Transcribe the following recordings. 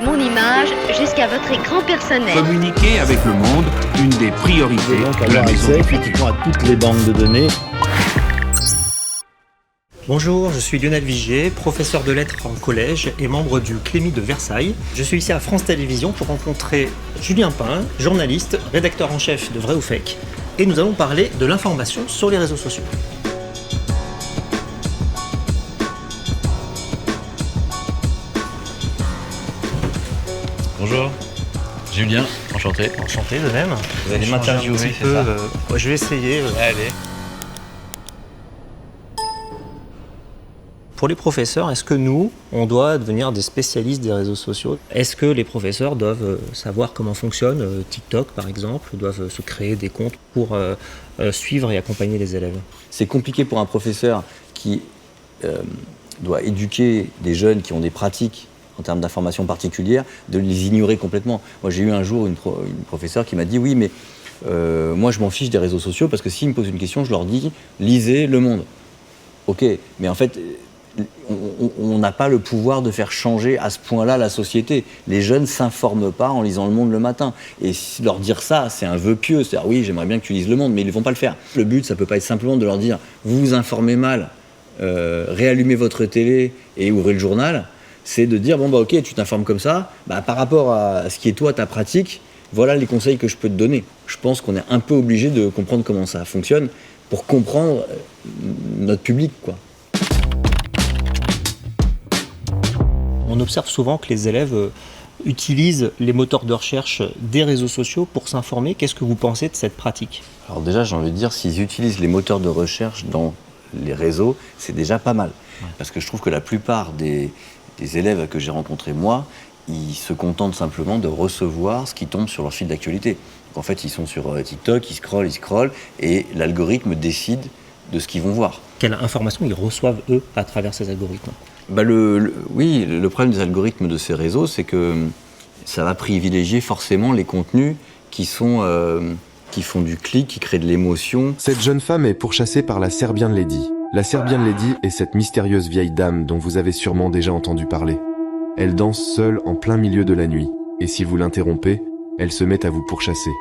mon image jusqu'à votre écran personnel. Communiquer avec le monde, une des priorités de la maison du futur. Pratiquement à toutes les banques de données. Bonjour, je suis Lionel Vigier, professeur de lettres en collège et membre du Clémy de Versailles. Je suis ici à France Télévisions pour rencontrer Julien Pain, journaliste, rédacteur en chef de Vrai ou Fake. Et nous allons parler de l'information sur les réseaux sociaux. Bonjour, Julien, enchanté. Enchanté de même. Vous allez m'interviewer, c'est ça Je vais essayer. Allez. Pour les professeurs, est-ce que nous, on doit devenir des spécialistes des réseaux sociaux? Est-ce que les professeurs doivent savoir comment fonctionne TikTok, par exemple, doivent se créer des comptes pour suivre et accompagner les élèves? C'est compliqué pour un professeur qui doit éduquer des jeunes qui ont des pratiques en termes d'informations particulières, de les ignorer complètement. Moi, j'ai eu un jour une professeure qui m'a dit « Oui, mais moi, je m'en fiche des réseaux sociaux parce que s'ils me posent une question, je leur dis « Lisez Le Monde ». Ok, mais en fait, on n'a pas le pouvoir de faire changer à ce point-là la société. Les jeunes ne s'informent pas en lisant Le Monde le matin. Et leur dire ça, c'est un vœu pieux. C'est-à-dire, oui, j'aimerais bien que tu lises Le Monde, mais ils ne vont pas le faire. Le but, ça ne peut pas être simplement de leur dire « Vous vous informez mal, réallumez votre télé et ouvrez le journal ». C'est de dire, bon bah ok, tu t'informes comme ça, bah, par rapport à ce qui est toi, ta pratique, voilà les conseils que je peux te donner. Je pense qu'on est un peu obligé de comprendre comment ça fonctionne pour comprendre notre public, quoi. On observe souvent que les élèves utilisent les moteurs de recherche des réseaux sociaux pour s'informer. Qu'est-ce que vous pensez de cette pratique? Alors déjà, j'ai envie de dire, s'ils utilisent les moteurs de recherche dans les réseaux, c'est déjà pas mal. Ouais. Parce que je trouve que la plupart des élèves que j'ai rencontrés, moi, ils se contentent simplement de recevoir ce qui tombe sur leur fil d'actualité. Donc en fait, ils sont sur TikTok, ils scrollent, et l'algorithme décide de ce qu'ils vont voir. Quelle information ils reçoivent, eux, à travers ces algorithmes? Bah oui, le problème des algorithmes de ces réseaux, c'est que ça va privilégier forcément les contenus qui font du clic, qui créent de l'émotion. Cette jeune femme est pourchassée par la Serbian Lady. La Serbian Lady est cette mystérieuse vieille dame dont vous avez sûrement déjà entendu parler. Elle danse seule en plein milieu de la nuit, et si vous l'interrompez, elle se met à vous pourchasser,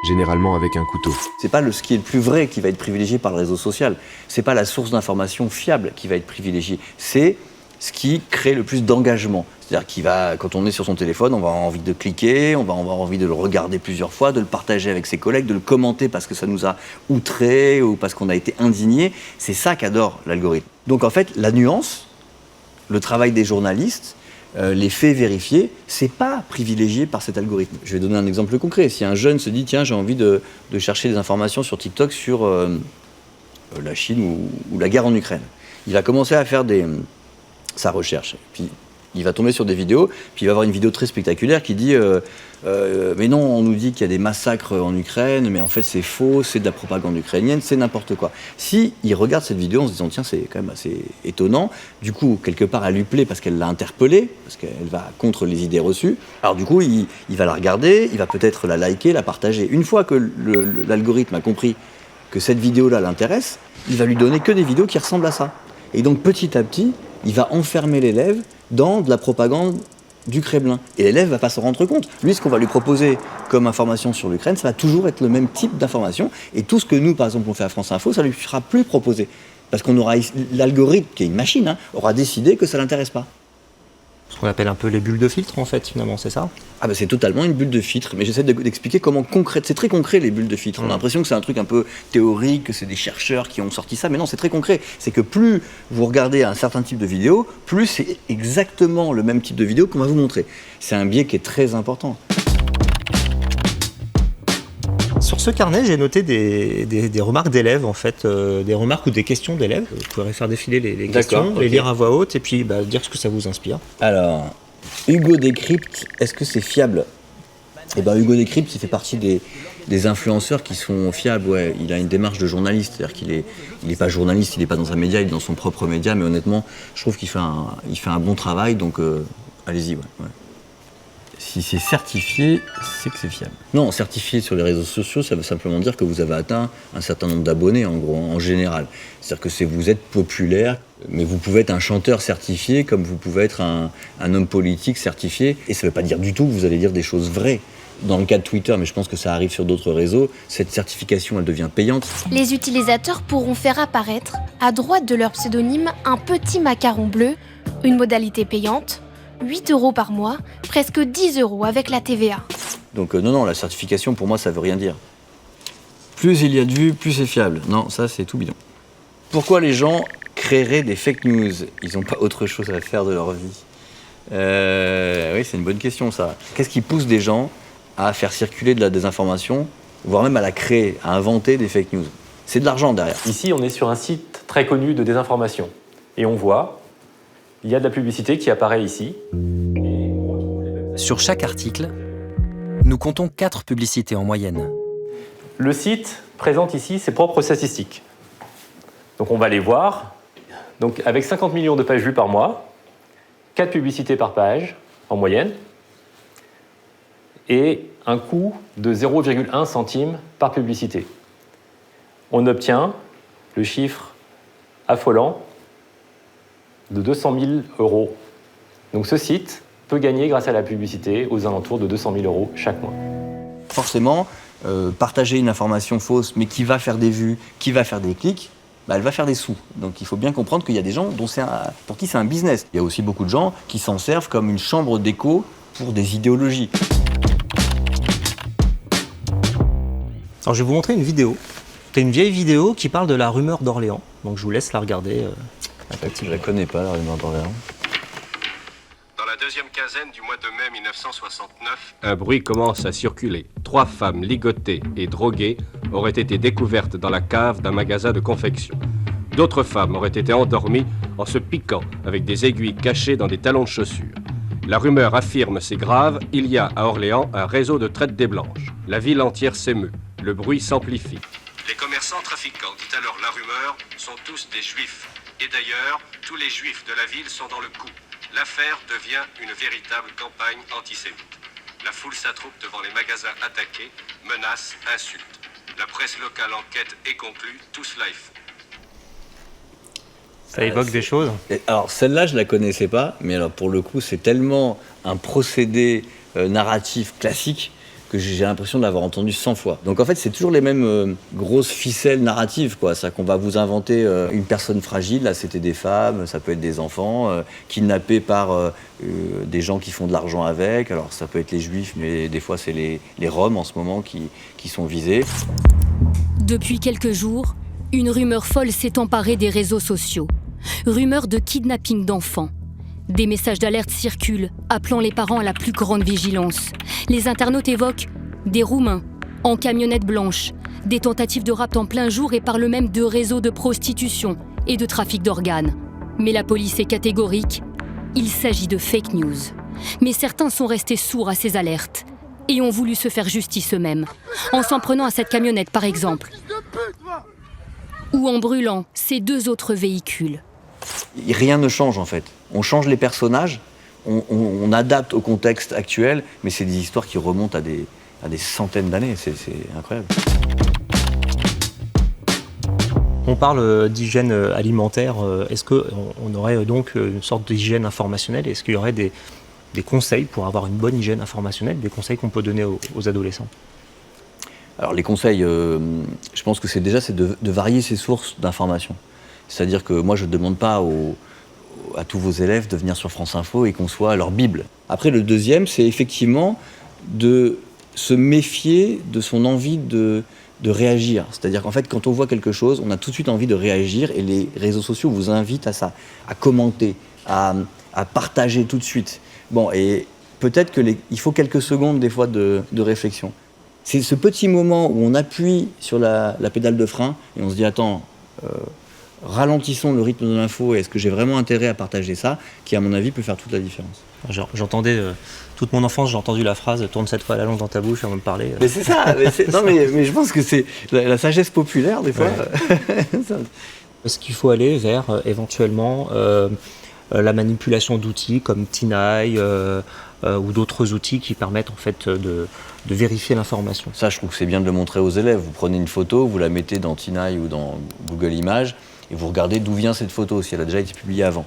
généralement avec un couteau. C'est pas ce qui est le plus vrai qui va être privilégié par le réseau social. C'est pas la source d'information fiable qui va être privilégiée. C'est ce qui crée le plus d'engagement. C'est-à-dire quand on est sur son téléphone, on va avoir envie de cliquer, on va avoir envie de le regarder plusieurs fois, de le partager avec ses collègues, de le commenter parce que ça nous a outrés ou parce qu'on a été indigné. C'est ça qu'adore l'algorithme. Donc en fait, la nuance, le travail des journalistes, les faits vérifiés, c'est pas privilégié par cet algorithme. Je vais donner un exemple concret. Si un jeune se dit, tiens, j'ai envie de chercher des informations sur TikTok sur la Chine ou la guerre en Ukraine, il va commencer à faire sa recherche. Puis il va tomber sur des vidéos, puis il va avoir une vidéo très spectaculaire qui dit mais non, on nous dit qu'il y a des massacres en Ukraine, mais en fait c'est faux, c'est de la propagande ukrainienne, c'est n'importe quoi. Si il regarde cette vidéo en se disant tiens, c'est quand même assez étonnant, du coup quelque part elle lui plaît parce qu'elle l'a interpellé, parce qu'elle va contre les idées reçues, alors du coup il va la regarder, il va peut-être la liker, la partager. Une fois que l'algorithme a compris que cette vidéo-là l'intéresse, il va lui donner que des vidéos qui ressemblent à ça. Et donc petit à petit, il va enfermer l'élève dans de la propagande du Kremlin. Et l'élève ne va pas s'en rendre compte. Lui, ce qu'on va lui proposer comme information sur l'Ukraine, ça va toujours être le même type d'information. Et tout ce que nous, par exemple, on fait à France Info, ça ne lui sera plus proposé. Parce qu'on aura l'algorithme, qui est une machine, aura décidé que ça ne l'intéresse pas. Ce qu'on appelle un peu les bulles de filtre, en fait, finalement, c'est ça? Ah ben c'est totalement une bulle de filtre, mais j'essaie d'expliquer comment concrète. C'est très concret, les bulles de filtre. On a l'impression que c'est un truc un peu théorique, que c'est des chercheurs qui ont sorti ça, mais non, c'est très concret. C'est que plus vous regardez un certain type de vidéo, plus c'est exactement le même type de vidéo qu'on va vous montrer. C'est un biais qui est très important. Sur ce carnet, j'ai noté des remarques d'élèves, en fait, des remarques ou des questions d'élèves. Vous pourrez faire défiler les questions, les lire à voix haute et puis dire ce que ça vous inspire. Alors, Hugo Décrypte, est-ce que c'est fiable? Eh bien, Hugo Décrypte, il fait partie des influenceurs qui sont fiables. Ouais, il a une démarche de journaliste, c'est-à-dire qu'il est pas journaliste, il n'est pas dans un média, il est dans son propre média, mais honnêtement, je trouve qu'il fait un bon travail, donc allez-y, ouais. Si c'est certifié, c'est que c'est fiable. Non, certifié sur les réseaux sociaux, ça veut simplement dire que vous avez atteint un certain nombre d'abonnés, en gros, en général. C'est-à-dire que vous êtes populaire, Mais vous pouvez être un chanteur certifié comme vous pouvez être un homme politique certifié. Et ça ne veut pas dire du tout que vous allez dire des choses vraies. Dans le cas de Twitter, mais je pense que ça arrive sur d'autres réseaux, cette certification, elle devient payante. Les utilisateurs pourront faire apparaître, à droite de leur pseudonyme, un petit macaron bleu, une modalité payante, 8 € par mois, presque 10 € avec la TVA. Donc non, la certification, pour moi, ça veut rien dire. Plus il y a de vues, plus c'est fiable. Non, ça, c'est tout bidon. Pourquoi les gens créeraient des fake news? Ils n'ont pas autre chose à faire de leur vie. Oui, c'est une bonne question, ça. Qu'est-ce qui pousse des gens à faire circuler de la désinformation, voire même à la créer, à inventer des fake news? C'est de l'argent derrière. Ici, on est sur un site très connu de désinformation. Et on voit, il y a de la publicité qui apparaît ici. Sur chaque article, nous comptons 4 publicités en moyenne. Le site présente ici ses propres statistiques. Donc on va les voir. Donc avec 50 millions de pages vues par mois, 4 publicités par page en moyenne, et un coût de 0,1 centime par publicité. On obtient le chiffre affolant de 200 000 €. Donc ce site peut gagner grâce à la publicité aux alentours de 200 000 € chaque mois. Forcément, partager une information fausse, mais qui va faire des vues, qui va faire des clics, elle va faire des sous. Donc il faut bien comprendre qu'il y a des gens pour qui c'est un business. Il y a aussi beaucoup de gens qui s'en servent comme une chambre d'écho pour des idéologies. Alors je vais vous montrer une vidéo. C'est une vieille vidéo qui parle de la rumeur d'Orléans. Donc je vous laisse la regarder. Je la connais pas, la rumeur d'Orléans. Dans la deuxième quinzaine du mois de mai 1969, un bruit commence à circuler. 3 femmes ligotées et droguées auraient été découvertes dans la cave d'un magasin de confection. D'autres femmes auraient été endormies en se piquant avec des aiguilles cachées dans des talons de chaussures. La rumeur affirme, c'est grave, il y a à Orléans un réseau de traite des blanches. La ville entière s'émeut. Le bruit s'amplifie. Les commerçants trafiquants, dit alors la rumeur, sont tous des juifs. Et d'ailleurs, tous les juifs de la ville sont dans le coup. L'affaire devient une véritable campagne antisémite. La foule s'attroupe devant les magasins attaqués, menaces, insultes. La presse locale enquête et conclut, tout cela est faux. Ça évoque des choses. Alors celle-là, je la connaissais pas, mais alors pour le coup, c'est tellement un procédé narratif classique que j'ai l'impression de l'avoir entendu 100 fois. Donc en fait, c'est toujours les mêmes grosses ficelles narratives, quoi. C'est qu'on va vous inventer une personne fragile, là c'était des femmes, ça peut être des enfants, kidnappés par des gens qui font de l'argent avec. Alors ça peut être les juifs, mais des fois c'est les Roms en ce moment qui sont visés. Depuis quelques jours, une rumeur folle s'est emparée des réseaux sociaux. Rumeur de kidnapping d'enfants. Des messages d'alerte circulent, appelant les parents à la plus grande vigilance. Les internautes évoquent des Roumains en camionnette blanche, des tentatives de rapt en plein jour et parlent même de réseaux de prostitution et de trafic d'organes. Mais la police est catégorique, il s'agit de fake news. Mais certains sont restés sourds à ces alertes et ont voulu se faire justice eux-mêmes, en s'en prenant à cette camionnette par exemple, ou en brûlant ces 2 autres véhicules. Rien ne change en fait. On change les personnages, on adapte au contexte actuel, mais c'est des histoires qui remontent à des centaines d'années, c'est incroyable. On parle d'hygiène alimentaire. Est-ce qu'on aurait donc une sorte d'hygiène informationnelle? Est-ce qu'il y aurait des conseils pour avoir une bonne hygiène informationnelle, des conseils qu'on peut donner aux adolescents? Alors les conseils, je pense que c'est de varier ses sources d'information. C'est-à-dire que moi, je ne demande pas à tous vos élèves de venir sur France Info et qu'on soit leur Bible. Après, le deuxième, c'est effectivement de se méfier de son envie de réagir. C'est-à-dire qu'en fait, quand on voit quelque chose, on a tout de suite envie de réagir et les réseaux sociaux vous invitent à ça, à commenter, à partager tout de suite. Bon, et peut-être qu'il faut quelques secondes, des fois, de réflexion. C'est ce petit moment où on appuie sur la pédale de frein et on se dit « Attends, ralentissons le rythme de l'info et est-ce que j'ai vraiment intérêt à partager ça ?» qui, à mon avis, peut faire toute la différence. J'entendais, toute mon enfance, j'ai entendu la phrase « Tourne cette fois la langue dans ta bouche avant de parler ». Mais c'est ça, mais je pense que c'est la sagesse populaire, des fois. Ouais. Est-ce qu'il faut aller vers, éventuellement, la manipulation d'outils comme Tinai ou d'autres outils qui permettent en fait de vérifier l'information? Ça, je trouve que c'est bien de le montrer aux élèves. Vous prenez une photo, vous la mettez dans Tinai ou dans Google Images, et vous regardez d'où vient cette photo, si elle a déjà été publiée avant.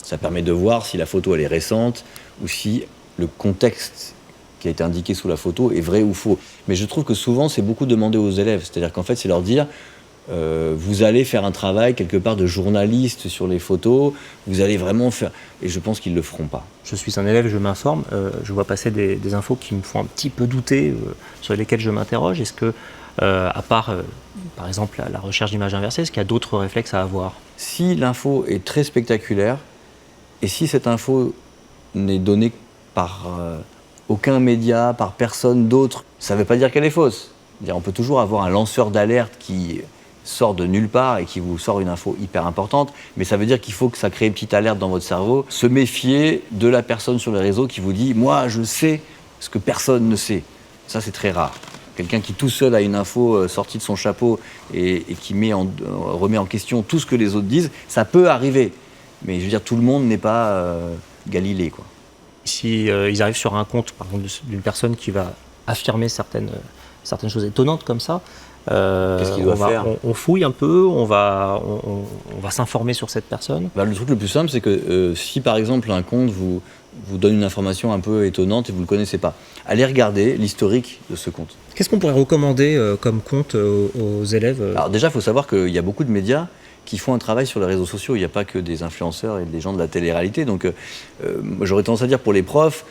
Ça permet de voir si la photo elle est récente ou si le contexte qui a été indiqué sous la photo est vrai ou faux. Mais je trouve que souvent c'est beaucoup demandé aux élèves, c'est-à-dire qu'en fait c'est leur dire vous allez faire un travail quelque part de journaliste sur les photos, vous allez vraiment faire... Et je pense qu'ils ne le feront pas. Je suis un élève, je m'informe, je vois passer des infos qui me font un petit peu douter, sur lesquelles je m'interroge. Est-ce que, à part, par exemple, la recherche d'images inversées, est-ce qu'il y a d'autres réflexes à avoir? Si l'info est très spectaculaire, et si cette info n'est donnée par aucun média, par personne d'autre, ça ne veut pas dire qu'elle est fausse. On peut toujours avoir un lanceur d'alerte qui sort de nulle part et qui vous sort une info hyper importante, mais ça veut dire qu'il faut que ça crée une petite alerte dans votre cerveau. Se méfier de la personne sur les réseaux qui vous dit « moi, je sais ce que personne ne sait ». Ça, c'est très rare. Quelqu'un qui tout seul a une info sortie de son chapeau et qui remet en question tout ce que les autres disent, ça peut arriver. Mais je veux dire, tout le monde n'est pas Galilée, quoi. Si ils arrivent sur un compte, par exemple, d'une personne qui va affirmer certaines choses étonnantes comme ça, qu'est-ce qu'il doit faire? On fouille un peu, on va s'informer sur cette personne. Le truc le plus simple, c'est que si par exemple un compte vous donne une information un peu étonnante et vous ne le connaissez pas, allez regarder l'historique de ce compte. Qu'est-ce qu'on pourrait recommander comme compte aux élèves? Alors déjà, il faut savoir qu'il y a beaucoup de médias qui font un travail sur les réseaux sociaux. Il n'y a pas que des influenceurs et des gens de la télé-réalité. Donc j'aurais tendance à dire pour les profs,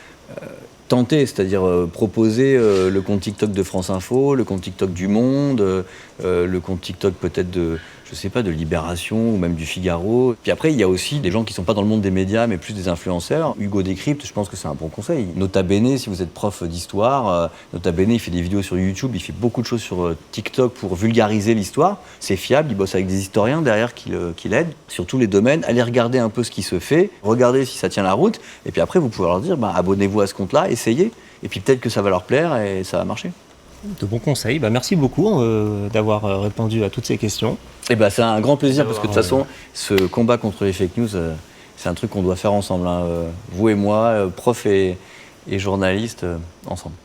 tenter, c'est-à-dire proposer le compte TikTok de France Info, le compte TikTok du Monde, le compte TikTok peut-être de, je sais pas, de Libération ou même du Figaro. Puis après, il y a aussi des gens qui ne sont pas dans le monde des médias, mais plus des influenceurs. Hugo Décrypte, je pense que c'est un bon conseil. Nota Bene, si vous êtes prof d'histoire, Nota Bene, il fait des vidéos sur YouTube, il fait beaucoup de choses sur TikTok pour vulgariser l'histoire. C'est fiable, il bosse avec des historiens derrière qui l'aident. Sur tous les domaines, allez regarder un peu ce qui se fait, regardez si ça tient la route, et puis après, vous pouvez leur dire, abonnez-vous à ce compte-là, essayez, et puis peut-être que ça va leur plaire et ça va marcher. De bons conseils. Merci beaucoup d'avoir répondu à toutes ces questions. C'est un grand plaisir parce que de toute façon, ce combat contre les fake news, c'est un truc qu'on doit faire ensemble. Vous et moi, profs et journalistes, ensemble.